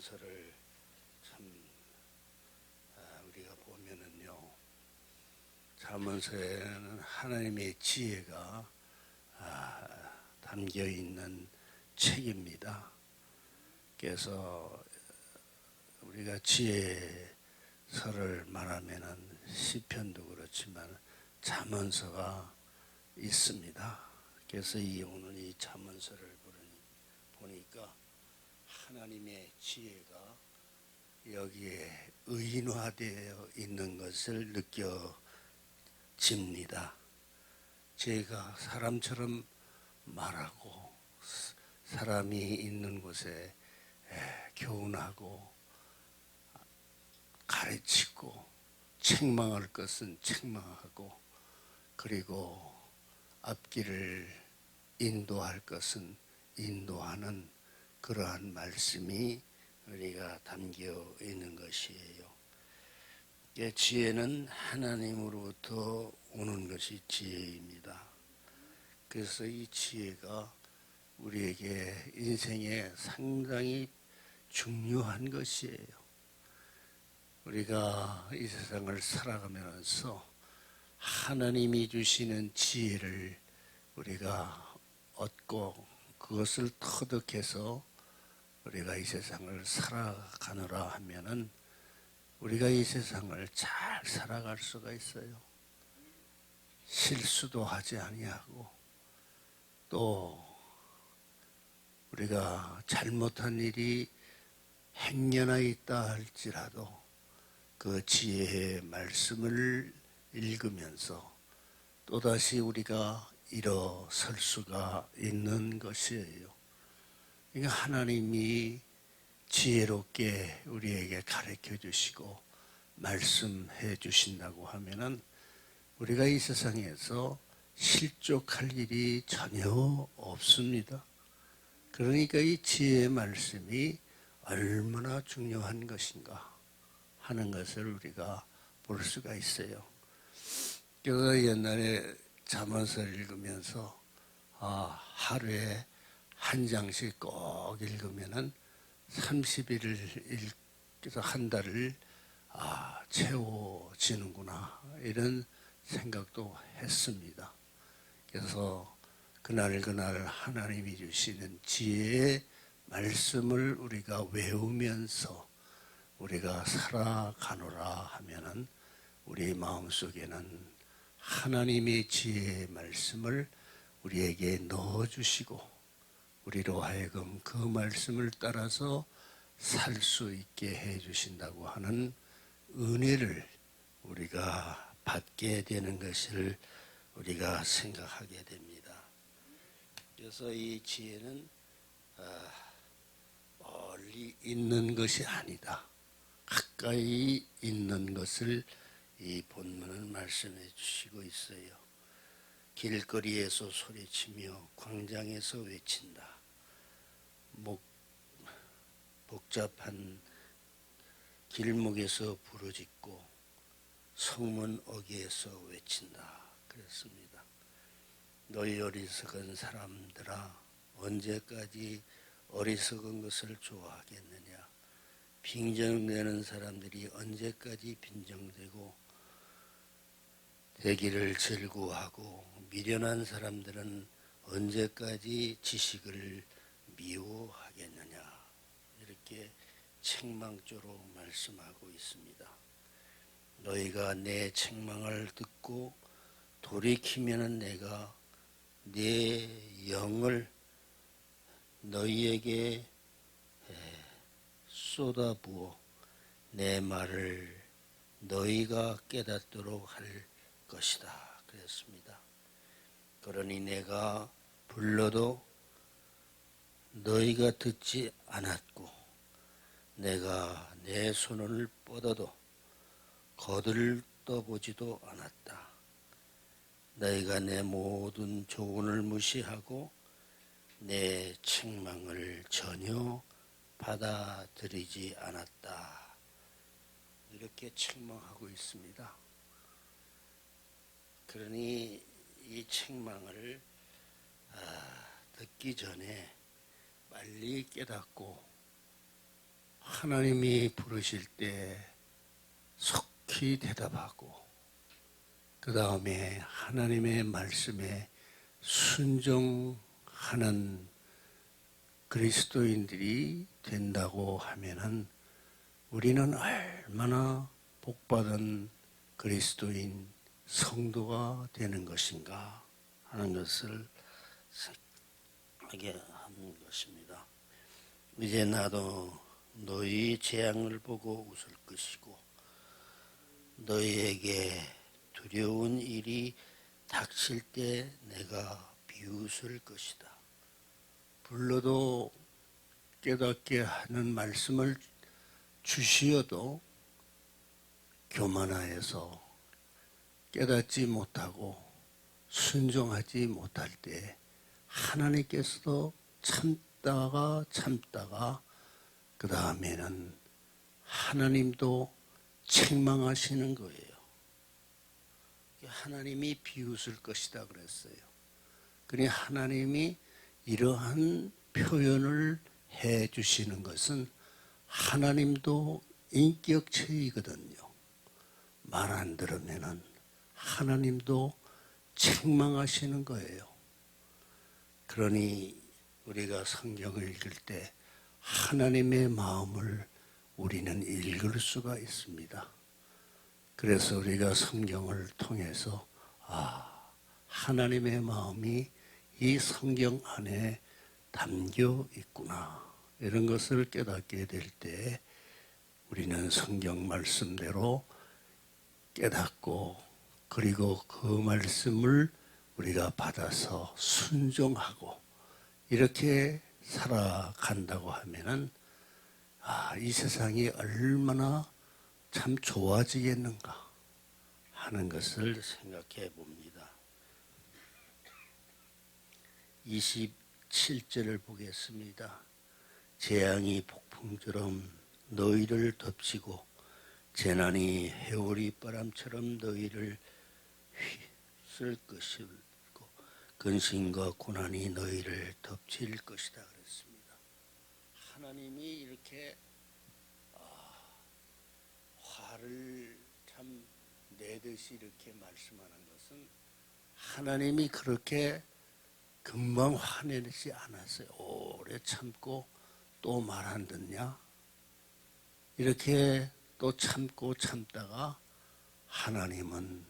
잠언서를 참 우리가 보면은요, 잠언서에는 하나님의 지혜가 담겨 있는 책입니다. 그래서 우리가 지혜서를 말하면은 시편도 그렇지만 잠언서가 있습니다. 그래서 오늘 이 잠언서를 보니까 하나님의 지혜가 여기에 의인화되어 있는 것을 느껴집니다. 지혜가 사람처럼 말하고 사람이 있는 곳에 교훈하고 가르치고 책망할 것은 책망하고 그리고 앞길을 인도할 것은 인도하는 그러한 말씀이 우리가 담겨 있는 것이에요. 지혜는 하나님으로부터 오는 것이 지혜입니다. 그래서 이 지혜가 우리에게 인생에 상당히 중요한 것이에요. 우리가 이 세상을 살아가면서 하나님이 주시는 지혜를 우리가 얻고 그것을 터득해서 우리가 이 세상을 살아가느라 하면은 우리가 이 세상을 잘 살아갈 수가 있어요. 실수도 하지 아니하고 또 우리가 잘못한 일이 행여나 있다 할지라도 그 지혜의 말씀을 읽으면서 또다시 우리가 일어설 수가 있는 것이에요. 그러니까 하나님이 지혜롭게 우리에게 가르쳐 주시고 말씀해 주신다고 하면은 우리가 이 세상에서 실족할 일이 전혀 없습니다. 그러니까 이 지혜의 말씀이 얼마나 중요한 것인가 하는 것을 우리가 볼 수가 있어요. 그래서 옛날에 잠언서를 읽으면서 하루에 한 장씩 꼭 읽으면은 30일을 읽어서 한 달을 채워지는구나 이런 생각도 했습니다. 그래서 그날 하나님이 주시는 지혜의 말씀을 우리가 외우면서 우리가 살아가노라 하면은 우리 마음속에는 하나님의 지혜의 말씀을 우리에게 넣어주시고 우리로 하여금 그 말씀을 따라서 살 수 있게 해주신다고 하는 은혜를 우리가 받게 되는 것을 우리가 생각하게 됩니다. 그래서 이 지혜는 멀리 있는 것이 아니다. 가까이 있는 것을 이 본문은 말씀해 주시고 있어요. 길거리에서 소리치며 광장에서 외친다. 복잡한 길목에서 부르짖고 성문 어귀에서 외친다. 그랬습니다. 너희 어리석은 사람들아 언제까지 어리석은 것을 좋아하겠느냐. 빈정대는 사람들이 언제까지 빈정대고 대기를 즐거워하고 미련한 사람들은 언제까지 지식을 미워하겠느냐. 이렇게 책망조로 말씀하고 있습니다. 너희가 내 책망을 듣고 돌이키면은 내가 내 영을 너희에게 쏟아부어 내 말을 너희가 깨닫도록 할 것이다. 그랬습니다. 그러니 내가 불러도 너희가 듣지 않았고 내가 내 손을 뻗어도 거들떠보지도 않았다. 너희가 내 모든 조언을 무시하고 내 책망을 전혀 받아들이지 않았다. 이렇게 책망하고 있습니다. 그러니 이 책망을 듣기 전에 빨리 깨닫고 하나님이 부르실 때 속히 대답하고 그 다음에 하나님의 말씀에 순종하는 그리스도인들이 된다고 하면은 우리는 얼마나 복받은 그리스도인 성도가 되는 것인가 하는 것을 생각하게 하는 것입니다. 이제 나도 너희 재앙을 보고 웃을 것이고 너희에게 두려운 일이 닥칠 때 내가 비웃을 것이다. 불러도 깨닫게 하는 말씀을 주시어도 교만하여서 깨닫지 못하고 순종하지 못할 때 하나님께서도 참다가 그 다음에는 하나님도 책망하시는 거예요. 하나님이 비웃을 것이다 그랬어요. 그러니 하나님이 이러한 표현을 해 주시는 것은 하나님도 인격체이거든요. 말 안 들으면은 하나님도 책망하시는 거예요. 그러니 우리가 성경을 읽을 때 하나님의 마음을 우리는 읽을 수가 있습니다. 그래서 우리가 성경을 통해서 하나님의 마음이 이 성경 안에 담겨 있구나 이런 것을 깨닫게 될 때 우리는 성경 말씀대로 깨닫고 그리고 그 말씀을 우리가 받아서 순종하고 이렇게 살아간다고 하면은 이 세상이 얼마나 참 좋아지겠는가 하는 것을 생각해 봅니다. 27절을 보겠습니다. 재앙이 폭풍처럼 너희를 덮치고 재난이 해오리 바람처럼 너희를 휩쓸 것이고 근심과 고난이 너희를 덮칠 것이다 그랬습니다. 하나님이 이렇게 화를 참 내듯이 이렇게 말씀하는 것은 하나님이 그렇게 금방 화내지 않았어요. 오래 참고 또 말 안 듣냐? 이렇게 또 참고 참다가 하나님은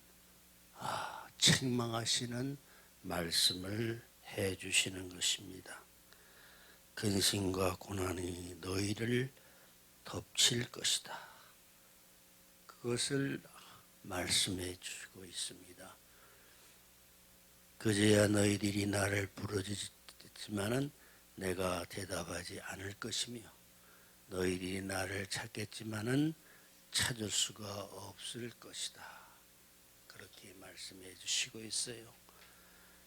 책망하시는 말씀을 해 주시는 것입니다. 근심과 고난이 너희를 덮칠 것이다. 그것을 말씀해 주고 있습니다. 그제야 너희들이 나를 부르짖지만은 내가 대답하지 않을 것이며 너희들이 나를 찾겠지만은 찾을 수가 없을 것이다. 그렇게 말씀해 주시고 있어요.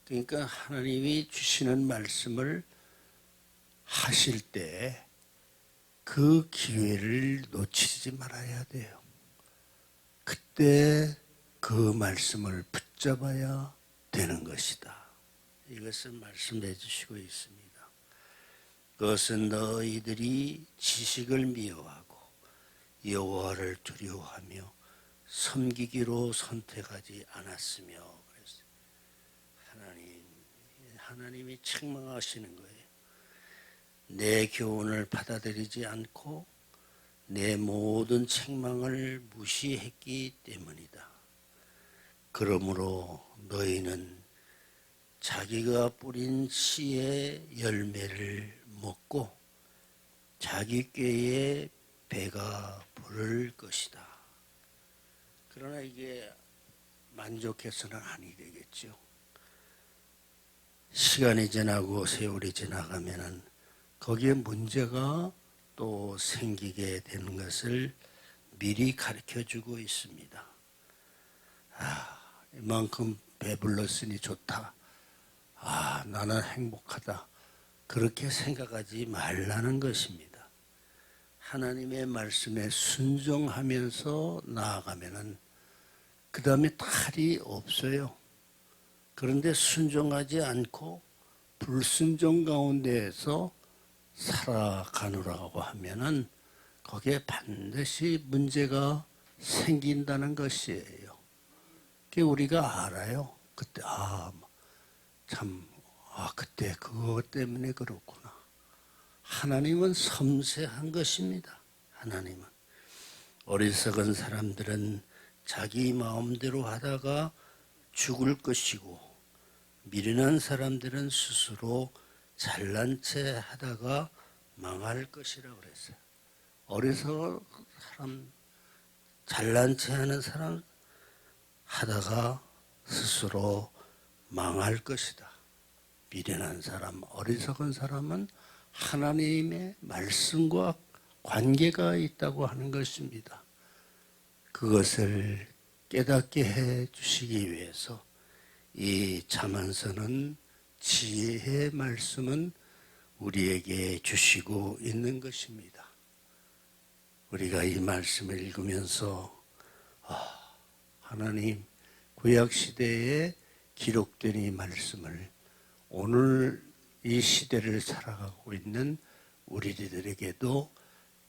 그러니까 하나님이 주시는 말씀을 하실 때 그 기회를 놓치지 말아야 돼요. 그때 그 말씀을 붙잡아야 되는 것이다. 이것을 말씀해 주시고 있습니다. 그것은 너희들이 지식을 미워하고 여호와를 두려워하며 섬기기로 선택하지 않았으며 그랬어요. 하나님이 책망하시는 거예요. 내 교훈을 받아들이지 않고 내 모든 책망을 무시했기 때문이다. 그러므로 너희는 자기가 뿌린 씨의 열매를 먹고 자기 꾀에 배가 부를 것이다. 그러나 이게 만족해서는 아니 되겠죠. 시간이 지나고 세월이 지나가면은 거기에 문제가 또 생기게 되는 것을 미리 가르쳐주고 있습니다. 이만큼 배불렀으니 좋다. 나는 행복하다. 그렇게 생각하지 말라는 것입니다. 하나님의 말씀에 순종하면서 나아가면은 그 다음에 탈이 없어요. 그런데 순종하지 않고 불순종 가운데에서 살아가느라고 하면은 거기에 반드시 문제가 생긴다는 것이에요. 그게 우리가 알아요. 그때 그때 그것 때문에 그렇구나. 하나님은 섬세한 것입니다. 하나님은 어리석은 사람들은 자기 마음대로 하다가 죽을 것이고, 미련한 사람들은 스스로 잘난 체 하다가 망할 것이라고 그랬어요. 어리석은 사람, 잘난 체 하는 사람 하다가 스스로 망할 것이다. 미련한 사람, 어리석은 사람은 하나님의 말씀과 관계가 있다고 하는 것입니다. 그것을 깨닫게 해 주시기 위해서 이 잠언서는 지혜의 말씀은 우리에게 주시고 있는 것입니다. 우리가 이 말씀을 읽으면서 하나님 구약시대에 기록된 이 말씀을 오늘 이 시대를 살아가고 있는 우리들에게도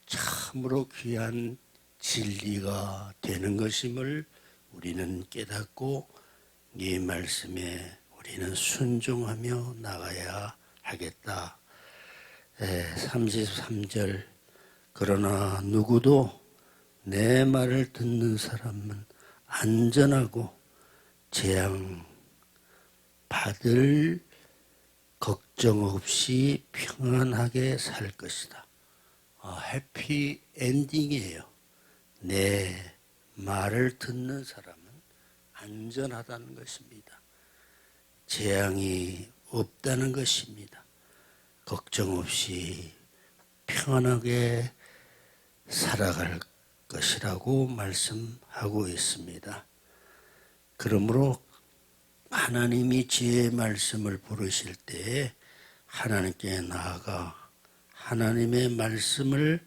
참으로 귀한 진리가 되는 것임을 우리는 깨닫고 이 말씀에 우리는 순종하며 나가야 하겠다. 33절 그러나 누구도 내 말을 듣는 사람은 안전하고 재앙 받을 걱정 없이 평안하게 살 것이다. 해피 엔딩이에요. 내 말을 듣는 사람은 안전하다는 것입니다. 재앙이 없다는 것입니다. 걱정 없이 평안하게 살아갈 것이라고 말씀하고 있습니다. 그러므로 하나님이 지혜의 말씀을 부르실 때에 하나님께 나아가 하나님의 말씀을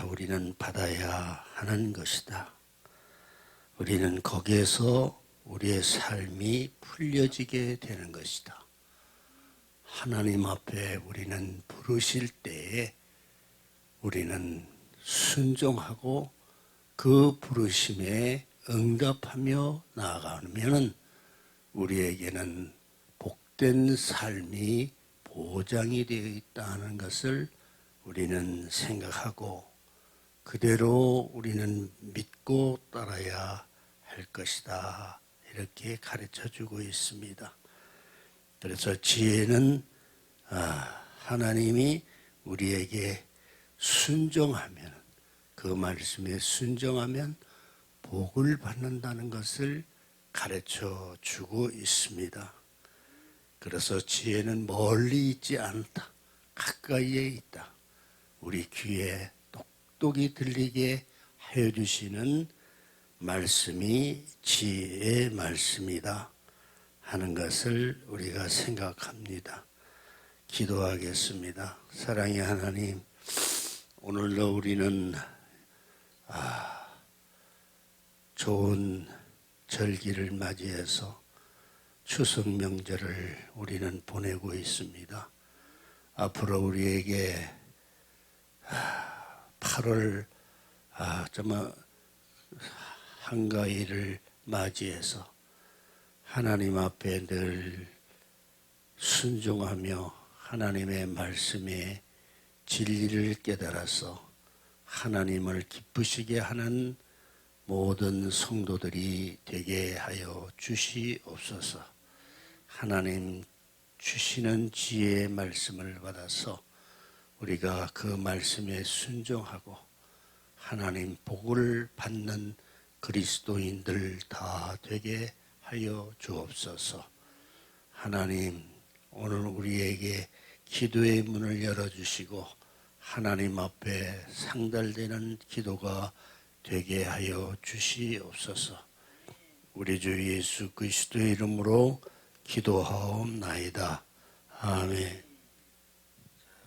우리는 받아야 하는 것이다. 우리는 거기에서 우리의 삶이 풀려지게 되는 것이다. 하나님 앞에 우리는 부르실 때에 우리는 순종하고 그 부르심에 응답하며 나아가면 우리에게는 복된 삶이 보장이 되어 있다는 것을 우리는 생각하고 그대로 우리는 믿고 따라야 할 것이다. 이렇게 가르쳐주고 있습니다. 그래서 지혜는 하나님이 우리에게 순종하면, 그 말씀에 순종하면 복을 받는다는 것을 가르쳐 주고 있습니다. 그래서 지혜는 멀리 있지 않다. 가까이에 있다. 우리 귀에 똑똑히 들리게 하여 주시는 말씀이 지혜의 말씀이다 하는 것을 우리가 생각합니다. 기도하겠습니다. 사랑의 하나님, 오늘도 우리는 좋은 절기를 맞이해서 추석 명절을 우리는 보내고 있습니다. 앞으로 우리에게 8월 한가위를 맞이해서 하나님 앞에 늘 순종하며 하나님의 말씀에 진리를 깨달아서 하나님을 기쁘시게 하는 모든 성도들이 되게 하여 주시옵소서. 하나님 주시는 지혜의 말씀을 받아서 우리가 그 말씀에 순종하고 하나님 복을 받는 그리스도인들 다 되게 하여 주옵소서. 하나님, 오늘 우리에게 기도의 문을 열어주시고 하나님 앞에 상달되는 기도가 되게 하여 주시옵소서. 우리 주 예수 그리스도의 이름으로 기도하옵나이다. 아멘.